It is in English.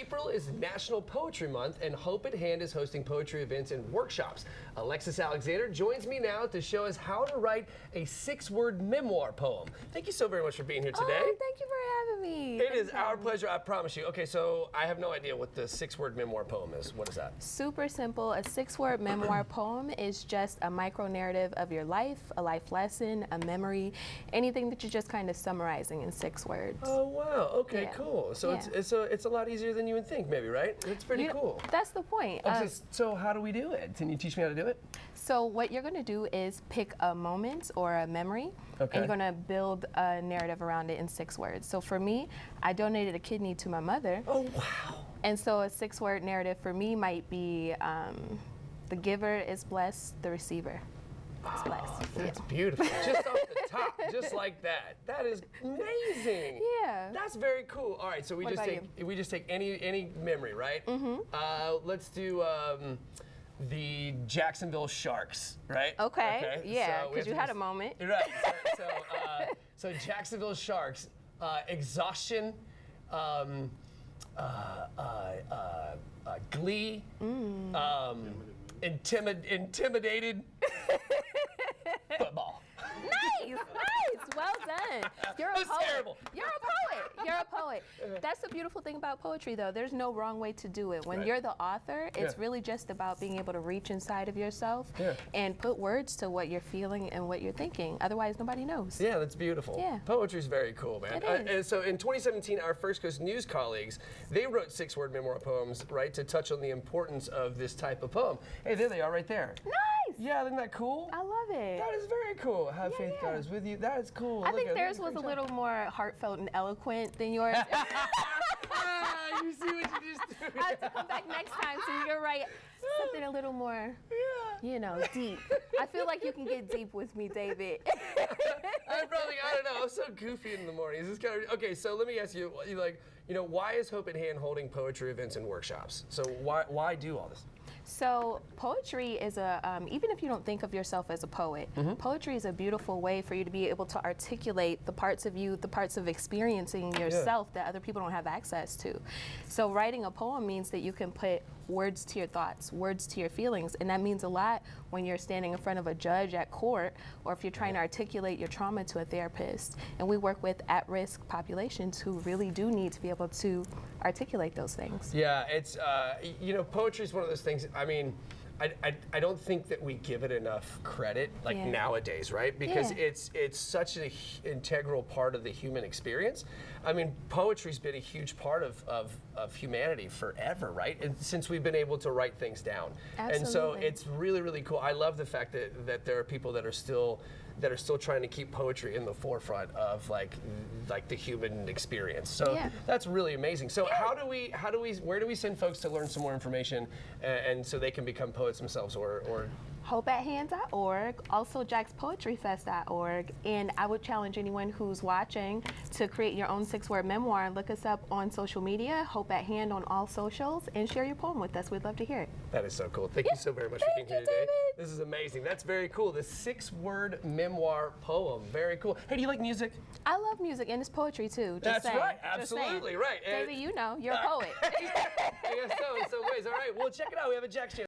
April is National Poetry Month, and Hope at Hand is hosting poetry events and workshops. Alexis Alexander joins me now to show us how to write a 6-word memoir poem. Thank you so very much for being here today. Oh, thank you for having me. It is our pleasure, I promise you. Okay, so I have no idea what the 6-word memoir poem is. What is that? Super simple. A 6-word memoir poem is just a micro narrative of your life, a life lesson, a memory, anything that you're just kind of summarizing in 6 words. Oh wow, okay, Yeah. cool. So Yeah. it's a lot easier than you would think, maybe, right? It's pretty cool. That's the point. Okay, so how do we do it? Can you teach me how to do it? So what you're going to do is pick a moment or a memory, Okay. and you're going to build a narrative around it in 6 words. So for me, I donated a kidney to my mother. Oh wow. And so a 6-word narrative for me might be the giver is blessed, the receiver is blessed. That's beautiful. Just off the top, just like that. That is amazing. Yeah. That's very cool. All right, so we What just about take any memory, right? Mm-hmm. Let's do the Jacksonville Sharks, right? Okay. Yeah, so we because have you to had just- a moment. Right. So Jacksonville Sharks, exhaustion, glee, intimidated, football. Nice. Well done. You're a That's poet. terrible. You're a poet. That's the beautiful thing about poetry, though. There's no wrong way to do it. When Right. you're the author, it's Yeah. really just about being able to reach inside of yourself Yeah. and put words to what you're feeling and what you're thinking. Otherwise, nobody knows. Yeah, that's beautiful. Yeah. Poetry's very cool, man. It is. And so in 2017, our First Coast News colleagues, they wrote 6-word memoir poems, right, to touch on the importance of this type of poem. Hey, there they are right there. Nice. Yeah, isn't that cool? I love it. That is very cool. Have Yeah, faith, yeah. God is with you. That is cool. I Look think at- theirs look at was a great job. little more heartfelt and eloquent than yours. You see what you just did? I have to come back next time so you can write something a little more, Yeah. deep. I feel like you can get deep with me, David. I don't know. I'm so goofy in the mornings. It's kind of, okay, so let me ask you, why is Hope at Hand holding poetry events and workshops? So why do all this? So poetry is even if you don't think of yourself as a poet, poetry is a beautiful way for you to be able to articulate the parts of you, the parts of experiencing yourself that other people don't have access to. So writing a poem means that you can put words to your thoughts, words to your feelings, and that means a lot when you're standing in front of a judge at court, or if you're trying to articulate your trauma to a therapist. And we work with at-risk populations who really do need to be able to articulate those things. Yeah, it's, poetry is one of those things, I mean, I don't think that we give it enough credit, like Yeah. nowadays, right? Because Yeah. it's such an integral part of the human experience. I mean, poetry's been a huge part of humanity forever, right? And since we've been able to write things down. And so Absolutely. it's really, really cool. I love the fact that there are people that are still trying to keep poetry in the forefront of like the human experience. So Yeah. that's really amazing. So where do we send folks to learn some more information and so they can become poets themselves or hopeathand.org, also jackspoetryfest.org, and I would challenge anyone who's watching to create your own 6-word memoir. Look us up on social media, Hope at Hand on all socials, and share your poem with us. We'd love to hear it. That is so cool. Thank you so very much for being Thank here you, today. David. This is amazing. That's very cool. The 6-word memoir poem. Very cool. Hey, do you like music? I love music, and it's poetry too. Just That's saying. right. Just saying. Absolutely right. And- David, you're a poet. I guess so in some ways. All right. Well, check it out. We have a Jack's Channel.